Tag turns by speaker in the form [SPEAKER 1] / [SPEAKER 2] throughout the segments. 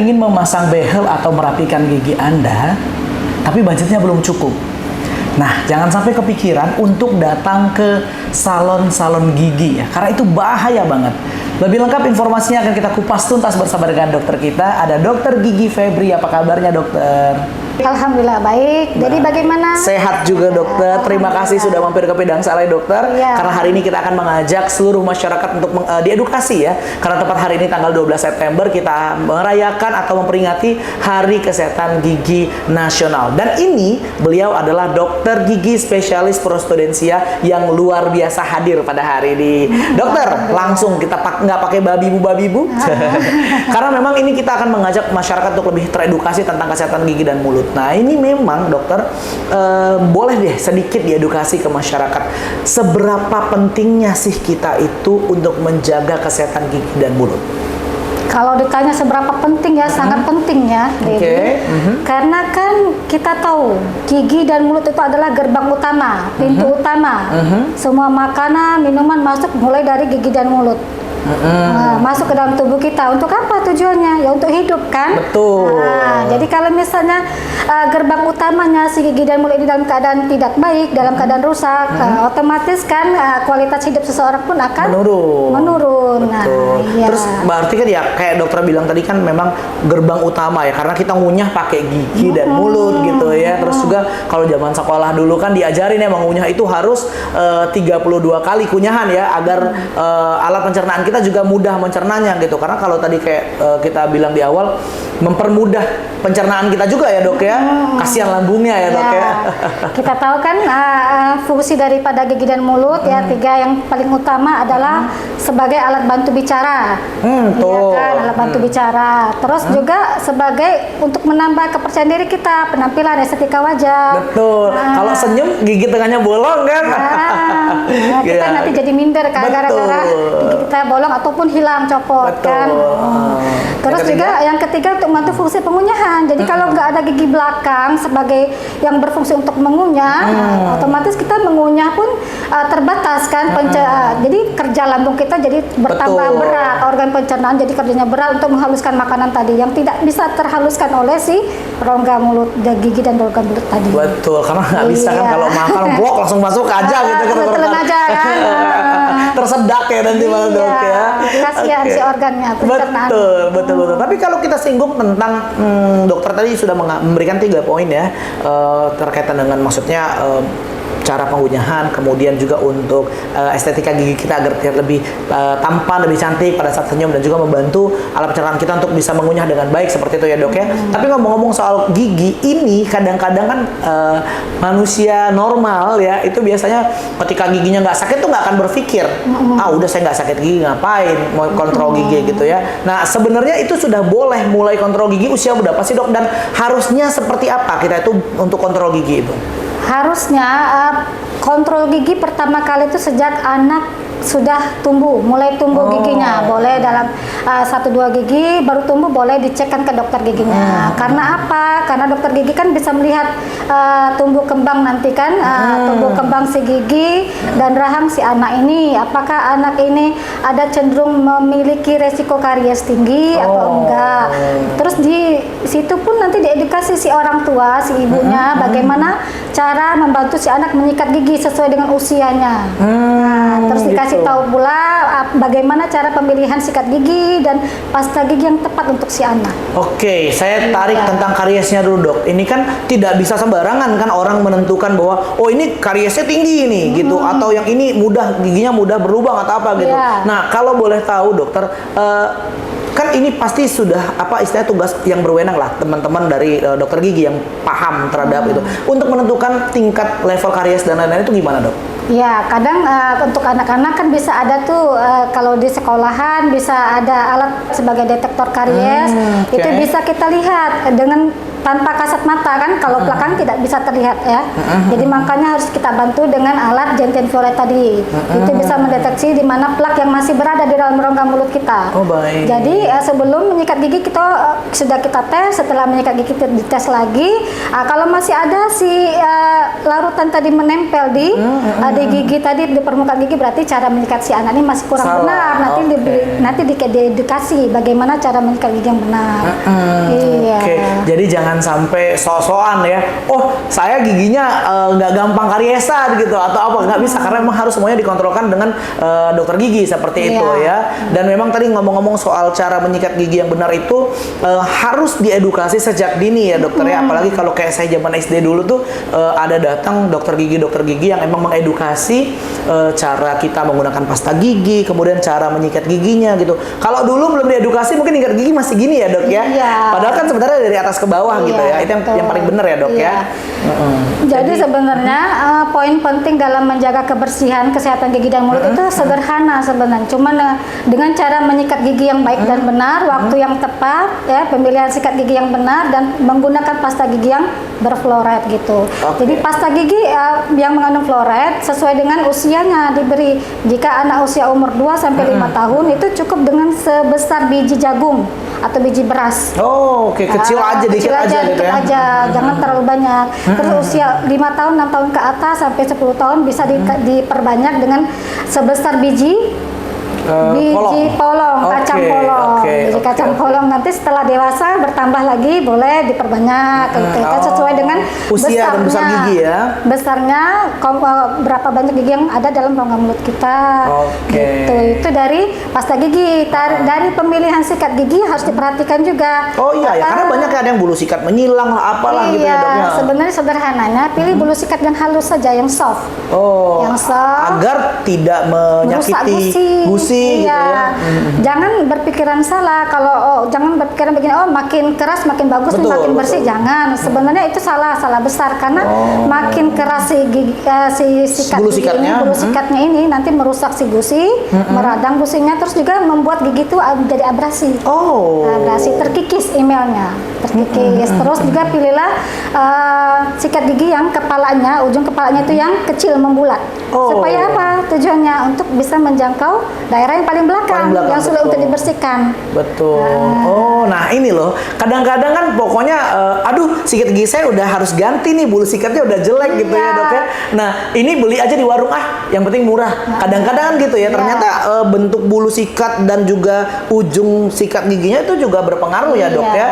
[SPEAKER 1] ingin memasang behel atau merapikan gigi Anda, tapi budgetnya belum cukup. Nah, jangan sampai kepikiran untuk datang ke salon-salon gigi ya, karena itu bahaya banget. Lebih lengkap informasinya akan kita kupas tuntas bersama dengan dokter kita. Ada Dokter Gigi Febri. Apa kabarnya, dokter?
[SPEAKER 2] Alhamdulillah baik. Jadi bagaimana?
[SPEAKER 1] Sehat juga, dokter. Terima kasih sudah mampir ke Pedang Saleh, dokter.
[SPEAKER 2] Ya.
[SPEAKER 1] Karena hari ini kita akan mengajak seluruh masyarakat untuk diedukasi ya. Karena tepat hari ini tanggal 12 September kita merayakan atau memperingati Hari Kesehatan Gigi Nasional. Dan ini beliau adalah dokter gigi spesialis prostodensia yang luar biasa hadir pada hari ini. Dokter, langsung kita nggak pakai babi-bu. Karena memang ini kita akan mengajak masyarakat untuk lebih teredukasi tentang kesehatan gigi dan mulut. Nah, ini memang dokter boleh deh sedikit diedukasi ke masyarakat. Seberapa pentingnya sih kita itu untuk menjaga kesehatan gigi dan mulut?
[SPEAKER 2] Kalau ditanya seberapa penting ya, sangat penting ya, Dedi. Karena kan kita tahu gigi dan mulut itu adalah gerbang utama, pintu utama. Semua makanan, minuman masuk mulai dari gigi dan mulut. Masuk ke dalam tubuh kita. Untuk apa tujuannya? Ya untuk hidup kan?
[SPEAKER 1] Betul.
[SPEAKER 2] Jadi kalau misalnya gerbang utamanya si gigi dan mulut ini dalam keadaan tidak baik, dalam keadaan rusak, otomatis kan kualitas hidup seseorang pun akan menurun. Nah, iya.
[SPEAKER 1] Terus berarti kan ya kayak dokter bilang tadi kan memang gerbang utama ya, karena kita ngunyah pakai gigi dan mulut gitu ya. Terus juga kalau zaman sekolah dulu kan diajarin ya mengunyah itu harus 32 kali kunyahan ya, agar alat pencernaan kita juga mudah mencernanya gitu. Karena kalau tadi kayak kita bilang di awal, mempermudah pencernaan kita juga ya, dok ya. Kasihan lambungnya ya, dok ya.
[SPEAKER 2] Kita tahu kan fungsi daripada gigi dan mulut ya, tiga yang paling utama adalah sebagai alat bantu bicara. Iya kan, alat bantu bicara. Terus juga sebagai untuk menambah kepercayaan diri kita, penampilan, estetika wajah.
[SPEAKER 1] Betul. Kalau senyum gigi tengahnya bolong kan.
[SPEAKER 2] Kita nanti jadi minder kan, gara-gara gigi kita bolong ataupun hilang, copot.
[SPEAKER 1] Betul.
[SPEAKER 2] Kan. Terus juga yang ketiga untuk membantu fungsi pengunyahan. Jadi kalau nggak ada gigi belakang sebagai yang berfungsi untuk mengunyah, otomatis kita mengunyah pun terbatas kan. Jadi kerja lambung kita jadi bertambah berat, organ pencernaan jadi kerjanya berat untuk menghaluskan makanan tadi yang tidak bisa terhaluskan oleh si rongga mulut, gigi dan rongga mulut tadi.
[SPEAKER 1] Betul, karena nggak bisa kan kalau makan blok langsung masuk aja gitu kan.
[SPEAKER 2] Aja kan.
[SPEAKER 1] Tersedak ya nanti malah, dok ya.
[SPEAKER 2] Kasihan si organnya pencernaan.
[SPEAKER 1] Betul. Tapi kalau kita singgung tentang dokter tadi sudah memberikan 3 poin ya, terkaitan dengan maksudnya cara pengunyahan, kemudian juga untuk estetika gigi kita agar lebih tampan, lebih cantik pada saat senyum, dan juga membantu alat pencernaan kita untuk bisa mengunyah dengan baik seperti itu ya, dok ya. Tapi ngomong-ngomong soal gigi ini, kadang-kadang kan manusia normal ya, itu biasanya ketika giginya nggak sakit tuh nggak akan berpikir, udah saya nggak sakit gigi, ngapain mau kontrol gigi gitu ya. Nah, sebenarnya itu sudah boleh mulai kontrol gigi usia berapa sih, dok? Dan harusnya seperti apa kita itu untuk kontrol gigi itu?
[SPEAKER 2] Harusnya kontrol gigi pertama kali itu sejak anak sudah mulai tumbuh giginya. Boleh dalam 1-2 gigi baru tumbuh, boleh dicekkan ke dokter giginya. Karena apa? Karena dokter gigi kan bisa melihat tumbuh kembang nanti kan, tumbuh kembang si gigi dan rahang si anak ini. Apakah anak ini ada cenderung memiliki resiko karies tinggi atau enggak? Terus di situ pun nanti diedukasi si orang tua, si ibunya, bagaimana cara membantu si anak menyikat gigi sesuai dengan usianya. Terus dikasih tahu pula bagaimana cara pemilihan sikat gigi dan pasta gigi yang tepat untuk si anak. Oke,
[SPEAKER 1] saya tarik tentang kariesnya dulu, dok. Ini kan tidak bisa sembarangan kan orang menentukan bahwa ini kariesnya tinggi nih gitu, atau yang ini giginya mudah berlubang atau apa gitu. Nah, kalau boleh tahu, dokter, kan ini pasti sudah istilahnya tugas yang berwenang lah teman-teman dari dokter gigi yang paham terhadap itu untuk menentukan tingkat level karies dan lain-lain itu gimana, dok?
[SPEAKER 2] Ya, kadang untuk anak-anak kan bisa ada tuh kalau di sekolahan bisa ada alat sebagai detektor karies. Itu bisa kita lihat dengan tanpa kasat mata kan, kalau belakang tidak bisa terlihat ya. Jadi makanya harus kita bantu dengan alat Gentian Violet tadi. Itu bisa mendeteksi di mana plak yang masih berada di dalam rongga mulut kita.
[SPEAKER 1] Oh, baik.
[SPEAKER 2] Jadi sebelum menyikat gigi kita sudah kita tes, setelah menyikat gigi kita dites lagi. Kalau masih ada si larutan tadi menempel di gigi tadi, di permukaan gigi, berarti cara menyikat si anak ini masih kurang
[SPEAKER 1] Salah.
[SPEAKER 2] benar. Nanti diedukasi bagaimana cara menyikat gigi yang benar. Iya.
[SPEAKER 1] Oke, jadi jangan sampai so-soan ya. Oh, saya giginya nggak gampang kariesan gitu atau apa, nggak bisa, karena memang harus semuanya dikontrolkan dengan dokter gigi seperti itu ya. Dan memang tadi ngomong-ngomong soal cara menyikat gigi yang benar itu harus diedukasi sejak dini ya dokter ya. Apalagi kalau kayak saya zaman SD dulu tuh ada datang dokter gigi yang emang mengedukasi cara kita menggunakan pasta gigi, kemudian cara menyikat giginya gitu. Kalau dulu belum diedukasi mungkin nyikat gigi masih gini ya dok ya.
[SPEAKER 2] Iya.
[SPEAKER 1] Padahal kan sebenarnya dari atas ke bawah gitu ya. Itu yang paling benar ya dok ya.
[SPEAKER 2] Jadi sebenarnya poin penting dalam menjaga kebersihan kesehatan gigi dan mulut itu sederhana sebenarnya. Cuma dengan cara menyikat gigi yang baik dan benar, waktu yang tepat, ya, pemilihan sikat gigi yang benar dan menggunakan pasta gigi yang berfluoride gitu. Jadi pasta gigi yang mengandung fluoride sesuai dengan usianya diberi. Jika anak usia umur 2 sampai 5 tahun itu cukup dengan sebesar biji jagung atau biji beras.
[SPEAKER 1] Oh, oke, kecil aja, dikit aja gitu ya.
[SPEAKER 2] Jangan terlalu banyak. Terus usia 5 tahun, 6 tahun ke atas sampai 10 tahun bisa diperbanyak dengan sebesar biji polong, kacang polong. Jadi kacang polong nanti setelah dewasa bertambah lagi, boleh diperbanyak. Kita sesuai dengan
[SPEAKER 1] usia dan besar gigi ya.
[SPEAKER 2] Besarnya berapa banyak gigi yang ada dalam rongga mulut kita. Gitu. Itu dari pasta gigi. Dari pemilihan sikat gigi harus diperhatikan juga.
[SPEAKER 1] Oh iya ya, karena banyak ada yang bulu sikat menyilang lah, apalah gitu ya doknya.
[SPEAKER 2] Sebenarnya sederhananya pilih bulu sikat yang halus saja, yang soft. Yang soft.
[SPEAKER 1] Agar tidak menyakiti gusi. Gitu ya.
[SPEAKER 2] Jangan berpikiran salah kalau jangan berpikiran begini, makin keras makin bagus, makin bersih. Jangan. Sebenarnya itu salah besar karena makin keras si
[SPEAKER 1] bulu sikatnya
[SPEAKER 2] ini nanti merusak si gusi, meradang gusinya, terus juga membuat gigi itu jadi abrasi. Abrasi, terkikis emailnya, terkikis. Terus juga pilihlah sikat gigi yang kepalanya, ujung kepalanya itu yang kecil membulat. Supaya apa? Tujuannya untuk bisa menjangkau daerah yang paling belakang yang sulit untuk dibersihkan.
[SPEAKER 1] Betul. Nah ini loh, kadang-kadang kan pokoknya aduh, sikat gigi saya udah harus ganti nih, bulu sikatnya udah jelek gitu ya dok ya. Nah ini beli aja di warung, yang penting murah. Kadang-kadang kan gitu ya, ternyata bentuk bulu sikat dan juga ujung sikat giginya itu juga berpengaruh ya dok ya.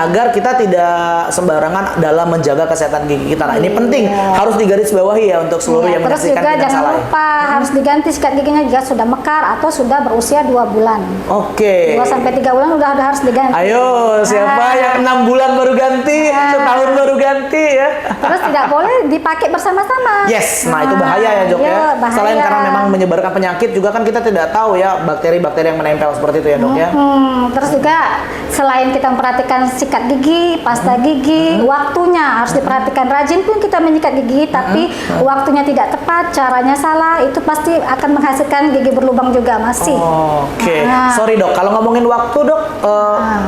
[SPEAKER 1] Agar kita tidak sembarangan dalam menjaga kesehatan gigi kita. Nah ini penting, harus digarisbawahi ya untuk seluruh yang menyaksikan.
[SPEAKER 2] Terus juga jangan lupa harus diganti sikat giginya jika sudah mekar atau sudah berusia 2 bulan. 2 sampai 3 bulan udah harus diganti.
[SPEAKER 1] Ayo, siapa yang 6 bulan baru ganti, setahun baru ganti ya.
[SPEAKER 2] Terus tidak boleh dipakai bersama-sama.
[SPEAKER 1] Yes, nah itu bahaya ya dok ya. Selain karena memang menyebarkan penyakit, juga kan kita tidak tahu ya bakteri-bakteri yang menempel seperti itu ya dok ya.
[SPEAKER 2] Terus juga selain kita memperhatikan sikat gigi, pasta gigi, waktunya harus diperhatikan. Rajin pun kita menyikat gigi, tapi waktunya tidak tepat, caranya salah, itu pasti akan menghasilkan gigi berlubang juga masih.
[SPEAKER 1] Sorry dok, kalau ngomongin waktu dok,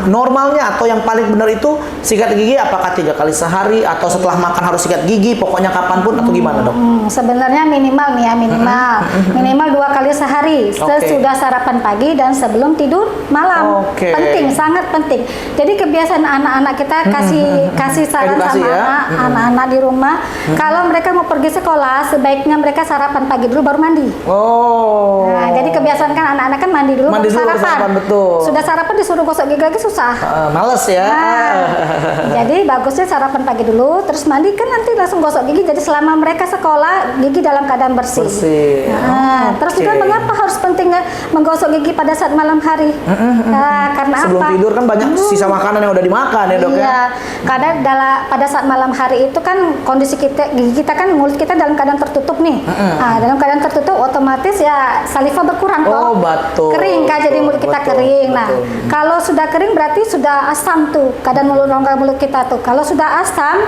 [SPEAKER 1] normalnya atau yang paling benar itu sikat gigi apakah 3 kali sehari atau setelah makan harus sikat gigi, pokoknya kapanpun atau gimana dok?
[SPEAKER 2] Sebenarnya minimal nih ya, minimal 2 kali sehari, sesudah sarapan pagi dan sebelum tidur malam. Penting, sangat penting. Jadi kebiasaan anak-anak kita kasih saran sama anak-anak di rumah, kalau mereka mau pergi sekolah sebaiknya mereka sarapan pagi dulu baru mandi. Nah, jadi kebiasaan kan anak-anak kan mandi dulu baru sarapan. Sudah sarapan disuruh gosok gigi lagi susah.
[SPEAKER 1] Males ya.
[SPEAKER 2] Jadi bagusnya sarapan pagi dulu, terus mandi kan nanti langsung gosok gigi. Jadi selama mereka sekolah gigi dalam keadaan bersih. Terus juga mengapa harus pentingnya menggosok gigi pada saat malam hari? Karena
[SPEAKER 1] sebelum tidur kan banyak sisa makanan yang udah dimakan ya dok ya.
[SPEAKER 2] Karena pada saat malam hari itu kan kondisi gigi kita kan mulut kita dalam keadaan tertutup nih. Nah, dalam keadaan tertutup otomatis ya saliva berkurang
[SPEAKER 1] Oh,
[SPEAKER 2] toh.
[SPEAKER 1] betul.
[SPEAKER 2] Kering kan, jadi mulut kita
[SPEAKER 1] Betul,
[SPEAKER 2] kering. Nah,
[SPEAKER 1] betul.
[SPEAKER 2] kalau sudah kering berarti sudah asam tuh keadaan rongga mulut kita tuh. Kalau sudah asam,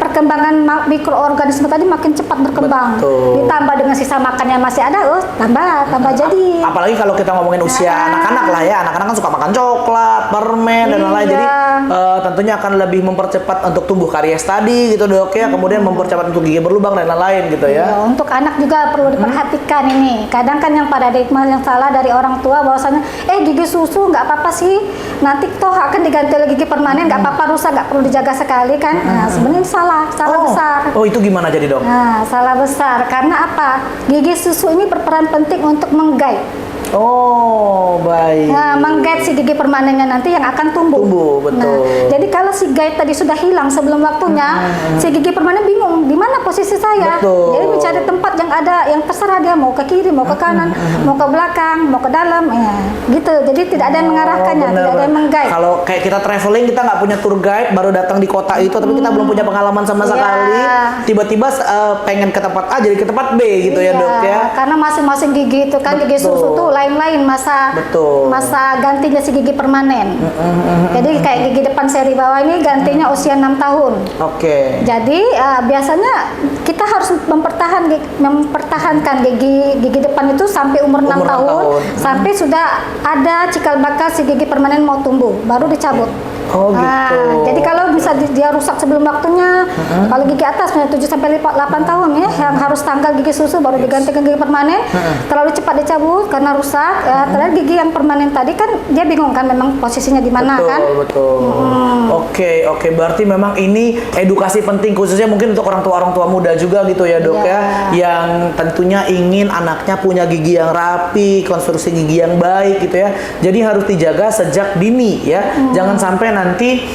[SPEAKER 2] perkembangan mikroorganisme tadi makin cepat berkembang.
[SPEAKER 1] Betul.
[SPEAKER 2] Ditambah dengan sisa makannya masih ada, tambah jadi.
[SPEAKER 1] Apalagi kalau kita ngomongin usia anak-anak lah ya, anak-anak kan suka makan coklat, permen dan lain-lain. Jadi tentunya akan lebih mempercepat untuk tumbuh karies tadi gitu dok ya, kemudian mempercepat untuk gigi berlubang dan lain-lain gitu ya.
[SPEAKER 2] Ya, untuk anak juga perlu diperhatikan ini. Kadang kan yang paradigma yang salah dari orang tua bahwasanya gigi susu nggak apa-apa sih, nanti toh akan diganti oleh gigi permanen, nggak apa-apa, rusak, nggak perlu dijaga sekali kan. Nah, sebenarnya salah besar.
[SPEAKER 1] Oh, itu gimana jadi dok?
[SPEAKER 2] Nah, salah besar karena apa? Gigi susu ini berperan penting untuk menggait.
[SPEAKER 1] Oh, baik.
[SPEAKER 2] Nah, menggait si gigi permanennya nanti yang akan tumbuh.
[SPEAKER 1] Betul.
[SPEAKER 2] Nah, jadi kalau si guide tadi sudah hilang sebelum waktunya, si gigi permanen bingung di mana posisi saya.
[SPEAKER 1] Betul.
[SPEAKER 2] Jadi mencari tempat yang ada, yang terserah dia mau ke kiri, mau ke kanan, mau ke belakang, mau ke dalam, ya gitu. Jadi tidak ada yang mengarahkannya, tidak ada yang menggait.
[SPEAKER 1] Kalau kayak kita traveling, kita nggak punya tour guide, baru datang di kota itu, tapi kita belum punya pengalaman sama
[SPEAKER 2] Iya.
[SPEAKER 1] sekali. Tiba-tiba pengen ke tempat A jadi ke tempat B gitu ya dok ya.
[SPEAKER 2] Karena masing-masing gigi itu kan gigi
[SPEAKER 1] Betul.
[SPEAKER 2] susu tuh lain-lain masa
[SPEAKER 1] Betul.
[SPEAKER 2] masa gantinya si gigi permanen. Jadi kayak gigi depan seri bawah ini gantinya usia 6 tahun.
[SPEAKER 1] Oke.
[SPEAKER 2] Jadi biasanya kita harus mempertahankan gigi depan itu sampai umur 6
[SPEAKER 1] Umur 6
[SPEAKER 2] tahun,
[SPEAKER 1] tahun.
[SPEAKER 2] sampai sudah ada cikal bakal si gigi permanen mau tumbuh, baru dicabut.
[SPEAKER 1] Oh, gitu.
[SPEAKER 2] Jadi kalau bisa dia rusak sebelum waktunya, kalau gigi atas 7 sampai 8 tahun ya, yang harus tanggal gigi susu baru diganti ke gigi permanen. Terlalu cepat dicabut karena rusak. Ternyata gigi yang permanen tadi kan dia bingung kan memang posisinya di mana kan.
[SPEAKER 1] Betul. Oke. Berarti memang ini edukasi penting khususnya mungkin untuk orang tua muda juga gitu ya dok ya, yang tentunya ingin anaknya punya gigi yang rapi, konstruksi gigi yang baik gitu ya. Jadi harus dijaga sejak dini ya. Jangan sampai nanti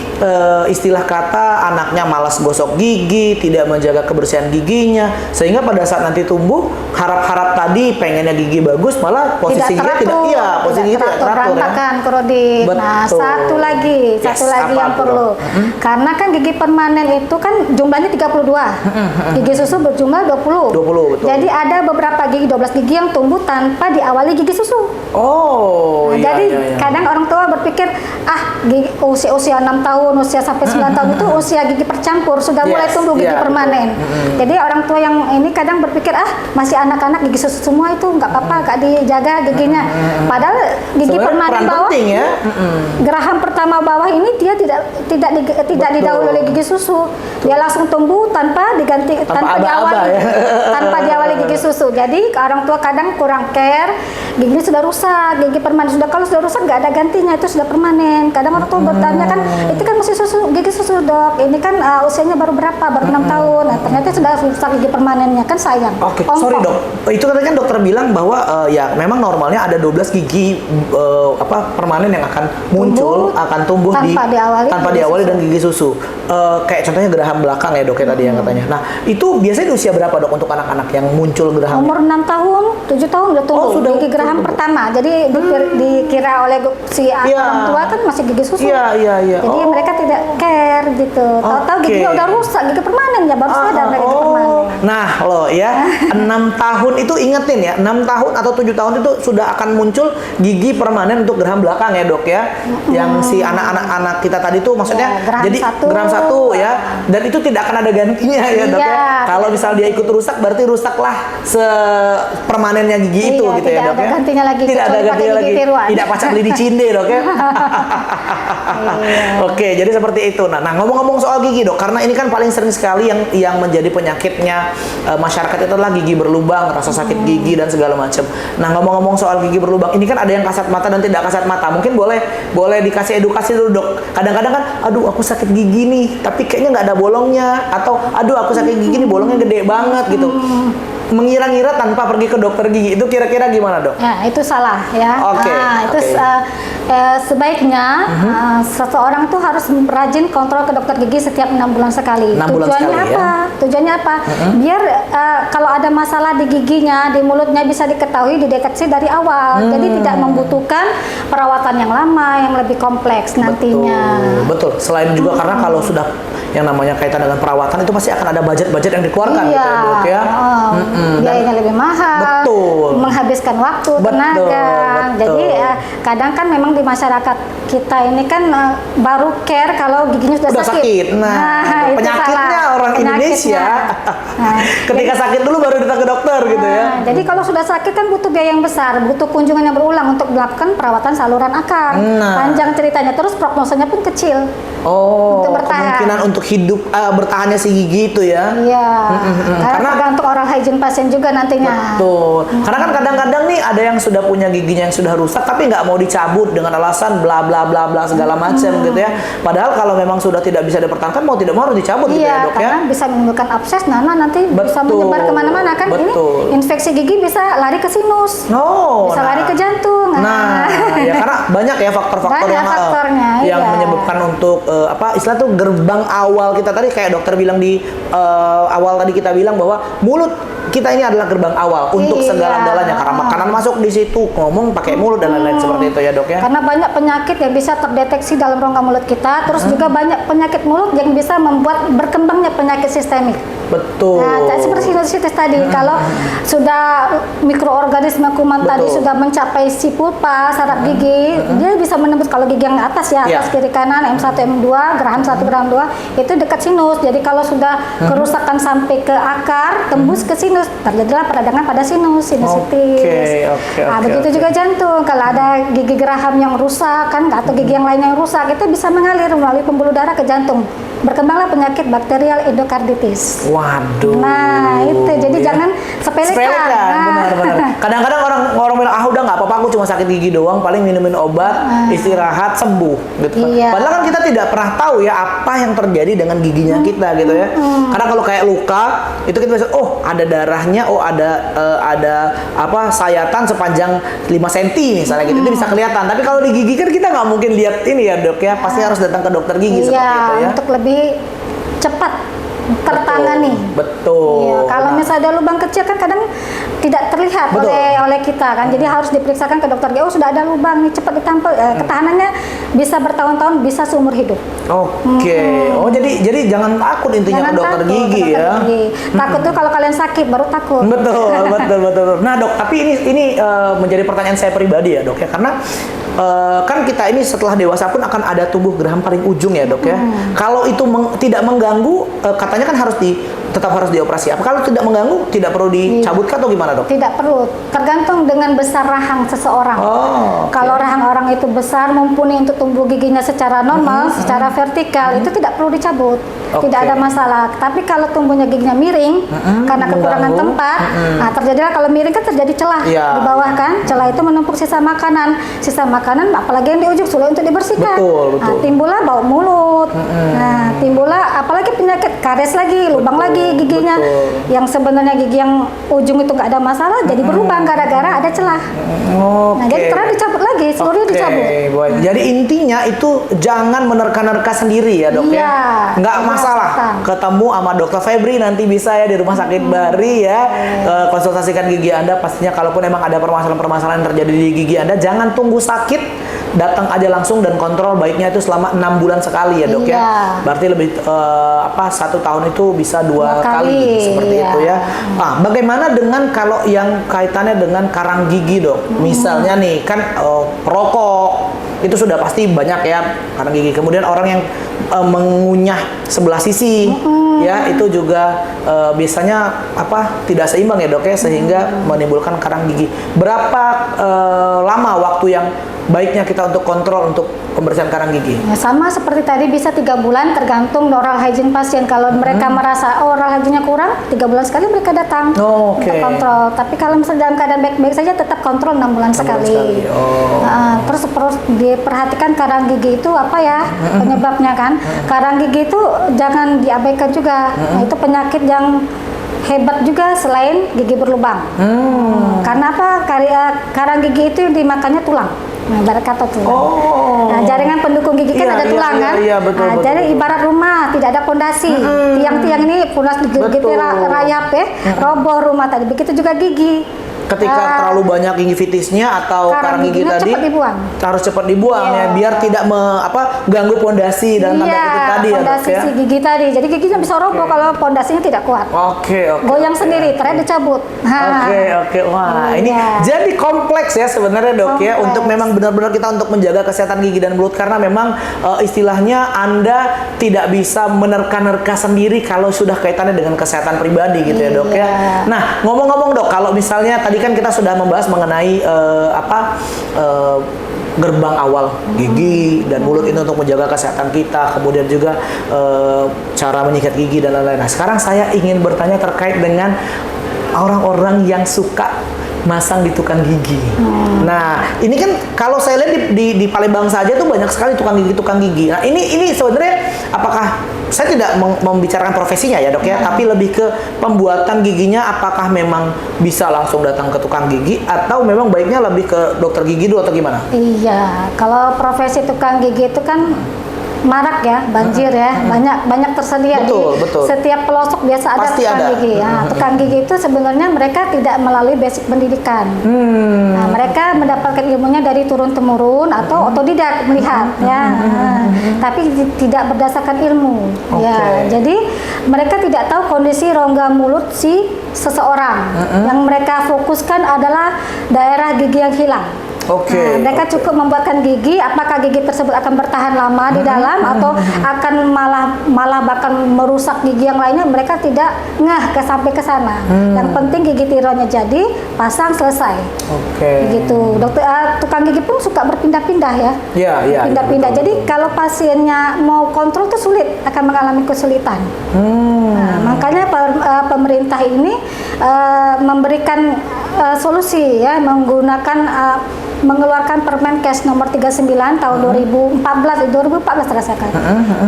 [SPEAKER 1] istilah kata anaknya malas gosok gigi, tidak menjaga kebersihan giginya, sehingga pada saat nanti tumbuh harap-harap tadi pengennya gigi bagus, malah posisi giginya posisi gigi tidak teratur ya.
[SPEAKER 2] Berantakan, Korodit. Nah,
[SPEAKER 1] Betul.
[SPEAKER 2] satu lagi
[SPEAKER 1] Apa
[SPEAKER 2] yang
[SPEAKER 1] tuh,
[SPEAKER 2] perlu.
[SPEAKER 1] Dok?
[SPEAKER 2] Karena kan gigi permanen itu kan jumlahnya 32. Gigi susu berjumlah 20.
[SPEAKER 1] 20, betul.
[SPEAKER 2] Jadi ada beberapa gigi, 12 gigi yang tumbuh tanpa diawali gigi susu.
[SPEAKER 1] Oh,
[SPEAKER 2] Nah,
[SPEAKER 1] iya,
[SPEAKER 2] jadi
[SPEAKER 1] iya.
[SPEAKER 2] kadang orang tua berpikir usia 6 tahun, usia sampai 9 tahun itu usia gigi percampur, sudah mulai tumbuh gigi
[SPEAKER 1] iya,
[SPEAKER 2] permanen. Jadi orang tua yang ini kadang berpikir masih anak-anak gigi susu semua itu nggak apa-apa, nggak dijaga giginya. Padahal gigi
[SPEAKER 1] Sebenarnya
[SPEAKER 2] permanen
[SPEAKER 1] peran
[SPEAKER 2] bawah,
[SPEAKER 1] penting ya.
[SPEAKER 2] geraham pertama bawah ini dia tidak didahului oleh gigi susu. Dia langsung tumbuh tanpa diganti tanpa
[SPEAKER 1] aba-aba
[SPEAKER 2] diawali
[SPEAKER 1] ya.
[SPEAKER 2] tanpa diawali gigi susu. Jadi orang tua kadang kurang care, giginya sudah rusak, gigi permanen sudah, kalau sudah rusak nggak ada gantinya, itu sudah permanen. Kadang orang tua bertanya kan, itu kan masih gigi susu dok, ini kan usianya baru berapa, baru 6 tahun. Nah, ternyata sudah rusak gigi permanennya, kan sayang.
[SPEAKER 1] Oke, sorry dok. Itu tadi kan dokter bilang bahwa ya memang normalnya ada 12 gigi permanen yang akan muncul, akan tumbuh tanpa diawali dan gigi susu. Kayak contohnya geraham belakang ya dok ya tadi yang katanya. Nah, itu biasanya di usia berapa dok untuk anak-anak yang muncul geraham?
[SPEAKER 2] Umur 6 tahun, 7 tahun udah tumbuh gigi geraham pertama. Jadi dikira oleh si orang tua kan masih gigi susu.
[SPEAKER 1] Iya.
[SPEAKER 2] Jadi mereka tidak care gitu. Tahu-tahu giginya udah rusak, gigi permanen ya, baru sadar gigi permanen.
[SPEAKER 1] Nah loh ya, 6 tahun itu ingetin ya, 6 tahun atau 7 tahun itu sudah akan muncul gigi permanen untuk geraham belakang ya dok ya. Yang si anak-anak kita tadi tuh maksudnya jadi geraham satu ya, dan itu tidak akan ada gantinya ya dok ya. Kalau misal dia ikut rusak berarti rusaklah sepermanennya gigi itu gitu ya dok ya.
[SPEAKER 2] Tidak ada gantinya lagi.
[SPEAKER 1] Tidak ada gantinya lagi. Tidak pacak lidi cinde dok ya. Oke, jadi seperti itu. Nah, ngomong-ngomong soal gigi dok, karena ini kan paling sering sekali yang menjadi penyakitnya masyarakat itu adalah gigi berlubang, rasa sakit gigi dan segala macam. Nah, ngomong-ngomong soal gigi berlubang, ini kan ada yang kasat mata dan tidak kasat mata. Mungkin boleh dikasih edukasi dulu dok. Kadang-kadang kan, aduh aku sakit gigi nih, tapi kayaknya nggak ada bolongnya, atau aduh aku sakit gigi nih bolongnya gede banget gitu. Mengira-ngira tanpa pergi ke dokter gigi, itu kira-kira gimana dok?
[SPEAKER 2] Ya, itu salah ya.
[SPEAKER 1] Oke,
[SPEAKER 2] Itu sebaiknya seseorang tuh harus rajin kontrol ke dokter gigi setiap 6 bulan sekali.
[SPEAKER 1] 6 bulan
[SPEAKER 2] Tujuannya
[SPEAKER 1] sekali,
[SPEAKER 2] apa? Tujuannya apa? Biar kalau ada masalah di giginya, di mulutnya bisa diketahui, dideteksi dari awal. Jadi tidak membutuhkan perawatan yang lama, yang lebih kompleks nantinya.
[SPEAKER 1] Betul. Selain juga karena kalau sudah yang namanya kaitan dengan perawatan itu pasti akan ada budget-budget yang dikeluarkan gitu ya dok ya.
[SPEAKER 2] Biayanya lebih mahal,
[SPEAKER 1] betul,
[SPEAKER 2] menghabiskan waktu, tenaga. Jadi kadang kan memang di masyarakat kita ini kan baru care kalau giginya sudah sakit.
[SPEAKER 1] Nah, penyakitnya orang Indonesia ketika sakit dulu baru datang ke dokter gitu ya.
[SPEAKER 2] Jadi kalau sudah sakit kan butuh biaya yang besar, butuh kunjungan yang berulang untuk melakukan perawatan saluran akar. Panjang ceritanya, terus prognosanya pun kecil. Untuk bertahan.
[SPEAKER 1] Kemungkinan untuk hidup bertahannya si gigi itu ya.
[SPEAKER 2] Iya. Karena tergantung oral hygiene pasien juga nantinya.
[SPEAKER 1] Betul. Karena kan kadang-kadang nih ada yang sudah punya giginya yang sudah rusak tapi nggak mau dicabut dengan alasan bla bla bla bla segala macam gitu ya. Padahal kalau memang sudah tidak bisa dipertahankan mau tidak mau harus dicabut gitu ya dok ya.
[SPEAKER 2] Karena bisa menimbulkan abses, nanti bisa menyebar kemana-mana kan. Ini infeksi gigi bisa lari ke sinus, bisa lari ke jantung.
[SPEAKER 1] Ya karena banyak ya faktor-faktor yang menyebabkan untuk istilah tuh gerbang awal kita tadi kayak dokter bilang di awal tadi kita bilang bahwa mulut kita ini adalah gerbang awal untuk segala-galanya karena makanan masuk di situ, ngomong pakai mulut dan lain-lain seperti itu ya dok ya.
[SPEAKER 2] Karena banyak penyakit yang bisa terdeteksi dalam rongga mulut kita, terus juga banyak penyakit mulut yang bisa membuat berkembangnya penyakit sistemik.
[SPEAKER 1] Betul.
[SPEAKER 2] Nah, seperti sinusitis tadi, kalau sudah mikroorganisme kuman tadi sudah mencapai si pulpa, saraf gigi, dia bisa menembus kalau gigi yang atas atas kiri kanan, M1, M2, geraham 1, geraham 2, itu dekat sinus. Jadi kalau sudah kerusakan sampai ke akar, tembus ke sinus, terjadilah peradangan pada sinusitis. Begitu juga jantung. Kalau ada gigi geraham yang rusak kan, atau gigi yang lainnya yang rusak, itu bisa mengalir melalui pembuluh darah ke jantung. Berkembanglah penyakit bakterial endokarditis.
[SPEAKER 1] Waduh.
[SPEAKER 2] Nah, itu jadi jangan sepelekan.
[SPEAKER 1] Benar-benar. Kadang-kadang orang bilang udah nggak apa-apa, aku cuma sakit gigi doang, paling minumin obat, istirahat sembuh gitu. Padahal kan kita tidak pernah tahu ya apa yang terjadi dengan giginya kita gitu ya. Karena kalau kayak luka itu kita bisa ada darahnya, ada sayatan sepanjang 5 cm misalnya gitu. Itu bisa kelihatan. Tapi kalau di gigi kan kita nggak mungkin lihat ini ya dok ya. Pasti harus datang ke dokter gigi seperti itu ya.
[SPEAKER 2] Untuk lebih cepat tertangani.
[SPEAKER 1] Betul.
[SPEAKER 2] Iya, kalau misalnya ada lubang kecil kan kadang tidak terlihat oleh kita kan. Jadi harus diperiksakan ke dokter gigi. Sudah ada lubang nih, cepat ditampil. Ketahanannya bisa bertahun-tahun, bisa seumur hidup. Jadi jangan takut intinya ke dokter gigi ya. Takut tuh kalau kalian sakit baru takut.
[SPEAKER 1] Betul. Nah dok, tapi ini menjadi pertanyaan saya pribadi ya dok ya, karena kan kita ini setelah dewasa pun akan ada tumbuh geraham paling ujung ya dok ya. Kalau itu tidak mengganggu, katanya kan tetap harus dioperasi. Apa kalau tidak mengganggu tidak perlu dicabut atau gimana dok? Tidak
[SPEAKER 2] perlu, tergantung dengan besar rahang seseorang. Kalau rahang orang itu besar, mumpuni untuk tumbuh giginya secara normal, secara vertikal, itu tidak perlu dicabut, tidak ada masalah. Tapi kalau tumbuhnya giginya miring karena kekurangan tempat, terjadilah kalau miring kan terjadi celah di bawah kan, celah itu menumpuk sisa makanan apalagi yang di ujung sulit untuk dibersihkan. Betul. Timbullah bau mulut. Timbullah apalagi penyakit karies lagi, lubang lagi giginya. Yang sebenarnya gigi yang ujung itu nggak ada masalah, jadi berlubang gara-gara ada celah. Nah, jadi terus dicabut lagi, seluruhnya dicabut.
[SPEAKER 1] Jadi intinya itu jangan menerka-nerka sendiri ya dok ya. Nggak masalah. Ketemu sama dokter Febri nanti bisa ya di rumah sakit Bari ya. Konsultasikan gigi Anda, pastinya kalaupun emang ada permasalahan-permasalahan yang terjadi di gigi Anda, jangan tunggu sakit, datang aja langsung dan kontrol, baiknya itu selama 6 bulan sekali ya dok ya. Berarti lebih 1 tahun itu bisa 2 kali seperti itu ya. Nah, bagaimana dengan kalau yang kaitannya dengan karang gigi dok? Misalnya nih kan perokok itu sudah pasti banyak ya karang gigi. Kemudian orang yang mengunyah sebelah sisi ya itu juga biasanya tidak seimbang ya dok ya, sehingga menimbulkan karang gigi. Berapa lama waktu yang baiknya kita untuk kontrol untuk pembersihan karang gigi?
[SPEAKER 2] Sama seperti tadi, bisa 3 bulan tergantung oral hygiene pasien. Kalau mereka merasa oral hygiene-nya kurang, 3 bulan sekali mereka datang untuk kontrol. Tapi kalau misalnya dalam keadaan baik-baik saja, tetap kontrol 6 bulan sekali. Terus diperhatikan karang gigi itu apa ya penyebabnya kan. Karang gigi itu jangan diabaikan juga. Nah, itu penyakit yang hebat juga selain gigi berlubang. Karena apa? Karang gigi itu dimakannya tulang. Nah, ibarat kata tulang. Nah, jaringan pendukung gigi kan ada tulang kan. Betul. Jadi ibarat rumah tidak ada fondasi. Tiang-tiang ini punas gitu rayap ya, roboh rumah tadi. Begitu juga gigi.
[SPEAKER 1] Ketika terlalu banyak gingivitisnya atau karang gigi tadi harus cepat dibuang ya, biar tidak ganggu fondasi dan tanda kutip tadi ya, Dok,
[SPEAKER 2] pondasi
[SPEAKER 1] ya?
[SPEAKER 2] si gigi tadi. Jadi giginya bisa roboh kalau pondasinya tidak kuat.
[SPEAKER 1] Oke.
[SPEAKER 2] Goyang sendiri, terakhir dicabut.
[SPEAKER 1] Oke. Wah, ini
[SPEAKER 2] Iya.
[SPEAKER 1] jadi kompleks ya sebenarnya, Dok, ya,
[SPEAKER 2] Kompleks.
[SPEAKER 1] untuk memang benar-benar kita untuk menjaga kesehatan gigi dan mulut, karena memang istilahnya Anda tidak bisa menerka-nerka sendiri kalau sudah kaitannya dengan kesehatan pribadi gitu ya, Dok, ya.
[SPEAKER 2] Iya.
[SPEAKER 1] Nah, ngomong-ngomong, Dok, kalau misalnya tadi kan kita sudah membahas mengenai gerbang awal gigi dan mulut ini untuk menjaga kesehatan kita, kemudian juga cara menyikat gigi dan lain-lain. Nah, sekarang saya ingin bertanya terkait dengan orang-orang yang suka masang di tukang gigi. Nah, ini kan kalau saya lihat di Palembang saja tuh banyak sekali tukang gigi. Nah, ini sebenarnya apakah saya tidak membicarakan profesinya ya, Dok, ya, tapi lebih ke pembuatan giginya, apakah memang bisa langsung datang ke tukang gigi atau memang baiknya lebih ke dokter gigi dulu atau gimana?
[SPEAKER 2] Iya, kalau profesi tukang gigi itu kan marak ya, banjir ya, banyak tersedia
[SPEAKER 1] Betul.
[SPEAKER 2] setiap pelosok biasa ada
[SPEAKER 1] Pasti
[SPEAKER 2] tukang
[SPEAKER 1] ada.
[SPEAKER 2] gigi. Nah, tukang gigi itu sebenarnya mereka tidak melalui basic pendidikan. Nah, mereka mendapatkan ilmunya dari turun temurun atau otodidak melihat ya. Tapi tidak berdasarkan ilmu. Ya, jadi mereka tidak tahu kondisi rongga mulut si seseorang. Yang mereka fokuskan adalah daerah gigi yang hilang. Nah, mereka cukup membuatkan gigi, apakah gigi tersebut akan bertahan lama di dalam atau akan malah bahkan merusak gigi yang lainnya, mereka tidak sampai ke sana. Yang penting gigi tironnya jadi, pasang, selesai. Begitu. Tukang gigi pun suka berpindah-pindah ya.
[SPEAKER 1] Iya.
[SPEAKER 2] Pindah-pindah. Jadi kalau pasiennya mau kontrol tuh sulit, akan mengalami kesulitan. Nah, makanya pemerintah ini memberikan solusi ya, mengeluarkan Permenkes nomor 39 tahun 2014 rasakan.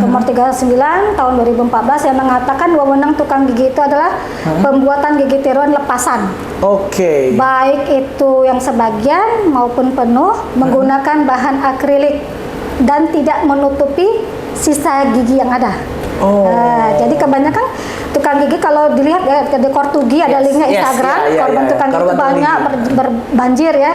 [SPEAKER 2] Nomor 39 tahun 2014 yang mengatakan wewenang tukang gigi itu adalah pembuatan gigi tiruan lepasan. Baik itu yang sebagian maupun penuh menggunakan bahan akrilik dan tidak menutupi sisa gigi yang ada. Jadi kebanyakan tukang gigi kalau dilihat ya di Kortugi ada linknya Instagram, korban tukang gigi banyak berbanjir ya.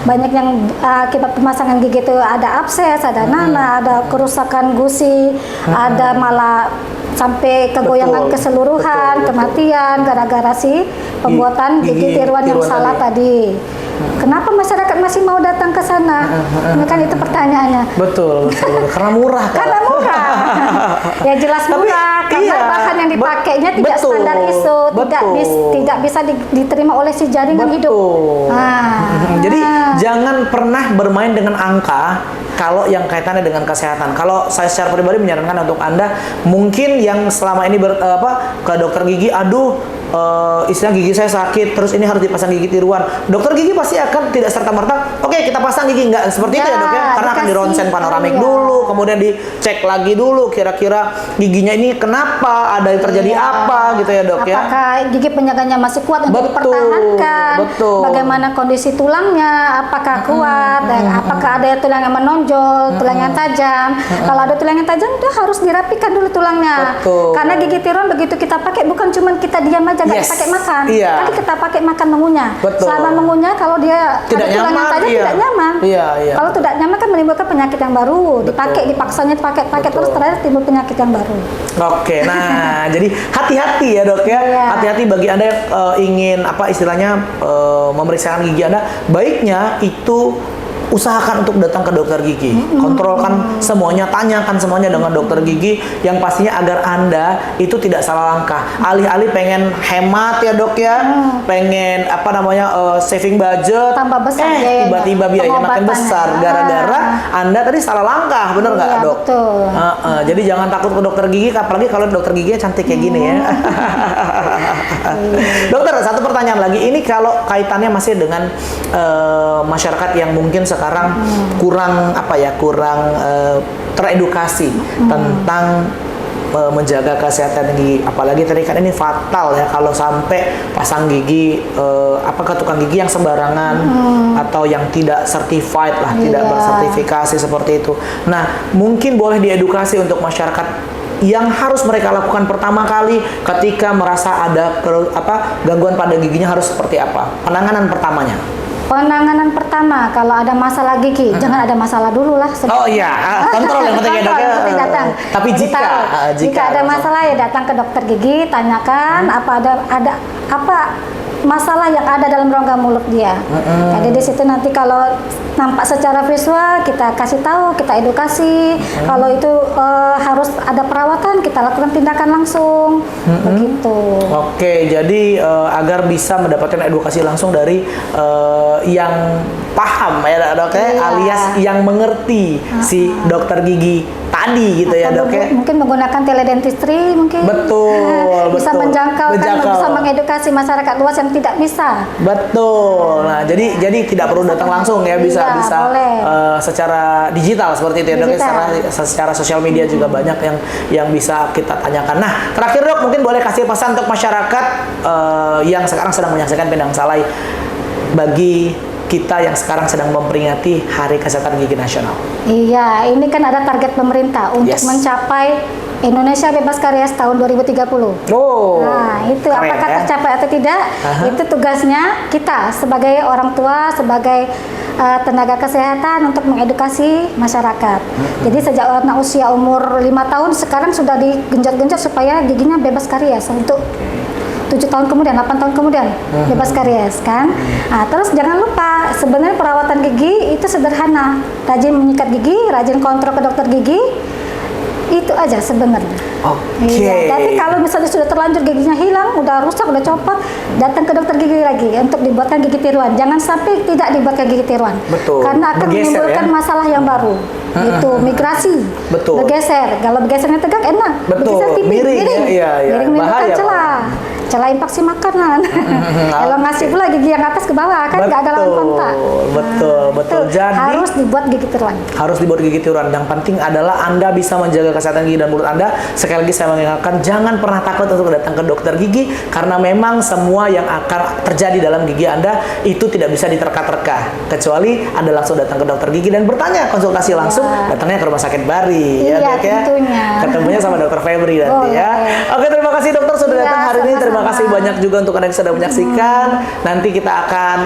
[SPEAKER 2] Banyak yang akibat pemasangan gigi itu ada abses, ada nanah, ada kerusakan gusi, ada malah sampai kegoyangan keseluruhan, kematian gara-gara si pembuatan gigi tiruan yang salah tadi. Kenapa masyarakat masih mau datang ke sana? Ini kan itu pertanyaannya.
[SPEAKER 1] Betul. Karena murah.
[SPEAKER 2] Karena murah. Ya jelas murah. Karena bahan yang dipakainya tidak standar ISO, tidak bisa diterima oleh si jaringan hidup.
[SPEAKER 1] Jadi jangan pernah bermain dengan angka kalau yang kaitannya dengan kesehatan. Kalau saya secara pribadi menyarankan untuk Anda, mungkin yang selama ini ke dokter gigi, istilah gigi saya sakit, terus ini harus dipasang gigi tiruan. Dokter gigi pasti akan tidak serta-merta, oke, kita pasang gigi, enggak seperti itu ya, Dok, ya. Karena akan di ronsen panoramik dulu, kemudian dicek lagi dulu kira-kira giginya ini kenapa, ada yang terjadi apa gitu ya, Dok, ya.
[SPEAKER 2] Apakah gigi penyaganya masih kuat untuk dipertahankan? Bagaimana kondisi tulangnya? Apakah kuat? Dan apakah ada tulang yang menonjol, tulang yang tajam? Kalau ada tulang yang tajam, itu harus dirapikan dulu tulangnya. Karena gigi tiruan begitu kita pakai, bukan cuma kita diam aja nggak pakai makan, tapi kita pakai makan mengunyah. Selama mengunyah, kalau dia
[SPEAKER 1] tidak
[SPEAKER 2] ada tulang yang tajam tidak nyaman. Kalau tidak nyaman kan menimbulkan penyakit yang baru. Dipaksanya pakai terus, terakhir timbul penyakit yang baru.
[SPEAKER 1] Nah jadi hati-hati ya, Dok, ya. Hati-hati bagi Anda yang ingin memeriksakan gigi Anda, baiknya itu usahakan untuk datang ke dokter gigi. Kontrolkan semuanya, tanyakan semuanya dengan dokter gigi yang pastinya agar Anda itu tidak salah langkah. Alih-alih pengen hemat ya, Dok, ya. Pengen saving budget,
[SPEAKER 2] tambah besar
[SPEAKER 1] tiba-tiba biayanya makin besar gara-gara Anda tadi salah langkah, bener nggak, Dok?
[SPEAKER 2] Betul.
[SPEAKER 1] Jadi jangan takut ke dokter gigi, apalagi kalau dokter giginya cantik kayak gini ya. Dokter, satu pertanyaan lagi. Ini kalau kaitannya masih dengan masyarakat yang mungkin sekarang kurang teredukasi tentang menjaga kesehatan gigi, apalagi tadi kan ini fatal ya kalau sampai pasang gigi ke tukang gigi yang sembarangan atau yang tidak certified lah, tidak bersertifikasi seperti itu. Nah, mungkin boleh diedukasi untuk masyarakat yang harus mereka lakukan pertama kali ketika merasa ada gangguan pada giginya harus seperti apa? Penanganan pertamanya.
[SPEAKER 2] Penanganan pertama kalau ada masalah gigi, jangan ada masalah dulu lah.
[SPEAKER 1] Oh iya, kontrol yang penting ya dok ya.
[SPEAKER 2] Kontrol, yang penting datang.
[SPEAKER 1] Tapi
[SPEAKER 2] Jadi
[SPEAKER 1] jika
[SPEAKER 2] tahu. Jika ada
[SPEAKER 1] langsung-
[SPEAKER 2] masalah ya datang ke dokter gigi, tanyakan apa ada apa masalah yang ada dalam rongga mulut dia. Jadi di situ nanti kalau nampak secara visual kita kasih tahu, kita edukasi. Kalau itu harus ada perawatan, kita lakukan tindakan langsung. Begitu.
[SPEAKER 1] Oke, jadi agar bisa mendapatkan edukasi langsung dari yang paham ya dok ya,
[SPEAKER 2] Iya.
[SPEAKER 1] alias yang mengerti si dokter gigi tadi gitu ya
[SPEAKER 2] Atau
[SPEAKER 1] dok ya.
[SPEAKER 2] mungkin menggunakan teledentistry mungkin.
[SPEAKER 1] Betul,
[SPEAKER 2] Bisa
[SPEAKER 1] betul.
[SPEAKER 2] menjangkau, kan bisa mengedukasi masyarakat luas yang tidak bisa.
[SPEAKER 1] Betul. Nah, jadi tidak perlu datang langsung ya, bisa
[SPEAKER 2] Iya, boleh.
[SPEAKER 1] secara digital seperti itu ya dok. Ya. Secara sosial media juga banyak yang bisa kita tanyakan. Nah, terakhir dok, mungkin boleh kasih pesan untuk masyarakat yang sekarang sedang menyaksikan Pindang Salai bagi kita yang sekarang sedang memperingati Hari Kesehatan Gigi Nasional.
[SPEAKER 2] Iya, ini kan ada target pemerintah untuk
[SPEAKER 1] Yes.
[SPEAKER 2] mencapai Indonesia bebas karies tahun 2030.
[SPEAKER 1] Oh,
[SPEAKER 2] Nah, itu
[SPEAKER 1] keren
[SPEAKER 2] apakah
[SPEAKER 1] ya.
[SPEAKER 2] tercapai atau tidak? Itu tugasnya kita sebagai orang tua, sebagai tenaga kesehatan untuk mengedukasi masyarakat. Jadi sejak anak usia umur 5 tahun sekarang sudah digenjot-genjot supaya giginya bebas karies untuk 7 tahun kemudian, 8 tahun kemudian bebas karies kan. Nah, terus jangan lupa sebenarnya perawatan gigi itu sederhana. Rajin menyikat gigi, rajin kontrol ke dokter gigi. Itu aja sebenarnya.
[SPEAKER 1] Oke.
[SPEAKER 2] Iya, tapi kalau misalnya sudah terlanjur giginya hilang, udah rusak, udah copot, datang ke dokter gigi lagi untuk dibuatkan gigi tiruan. Jangan sampai tidak dibuatkan gigi tiruan.
[SPEAKER 1] Betul.
[SPEAKER 2] Karena akan
[SPEAKER 1] Bergeser,
[SPEAKER 2] menimbulkan
[SPEAKER 1] ya?
[SPEAKER 2] masalah yang baru. Itu migrasi.
[SPEAKER 1] Betul.
[SPEAKER 2] Bergeser. Kalau bergesernya tegak enak.
[SPEAKER 1] Betul.
[SPEAKER 2] Bergeser tipis,
[SPEAKER 1] Miring, ya? Iya, iya.
[SPEAKER 2] Miring menimbulkan
[SPEAKER 1] Bahaya,
[SPEAKER 2] celah. Celah infeksi makanan. Kalau ngasih pula gigi yang atas ke bawah kan nggak ada lawan kontak.
[SPEAKER 1] Betul.
[SPEAKER 2] Itu
[SPEAKER 1] Jadi
[SPEAKER 2] harus dibuat gigi tiruan.
[SPEAKER 1] harus dibuat gigi tiruan. Yang penting adalah Anda bisa menjaga kesehatan gigi dan mulut Anda. Sekali lagi saya mengingatkan, jangan pernah takut untuk datang ke dokter gigi karena memang semua yang akan terjadi dalam gigi Anda itu tidak bisa diterka-terka kecuali Anda langsung datang ke dokter gigi dan bertanya, konsultasi langsung, datangnya ke Rumah Sakit Bari
[SPEAKER 2] Iya,
[SPEAKER 1] Dok, ya.
[SPEAKER 2] tentunya.
[SPEAKER 1] Ketemunya sama Dokter Febri nanti
[SPEAKER 2] Boleh.
[SPEAKER 1] ya. Oke, terima kasih dokter sudah
[SPEAKER 2] Iya,
[SPEAKER 1] datang hari ini. Terima
[SPEAKER 2] sama-sama.
[SPEAKER 1] kasih banyak juga untuk Anda yang sudah menyaksikan. Nanti kita akan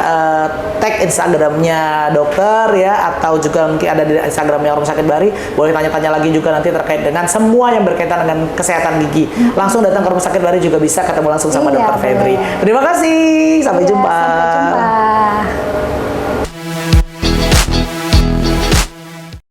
[SPEAKER 1] tag Instagramnya dokter ya, atau juga mungkin ada di Instagramnya Rumah Sakit Bari. Boleh tanya-tanya lagi juga nanti terkait dengan semua yang berkaitan dengan kesehatan gigi. Langsung datang ke Rumah Sakit Bari juga bisa ketemu langsung sama
[SPEAKER 2] Iya,
[SPEAKER 1] Dokter Febri.
[SPEAKER 2] boleh.
[SPEAKER 1] Terima kasih. Sampai
[SPEAKER 2] Iya,
[SPEAKER 1] jumpa.
[SPEAKER 2] sampai jumpa.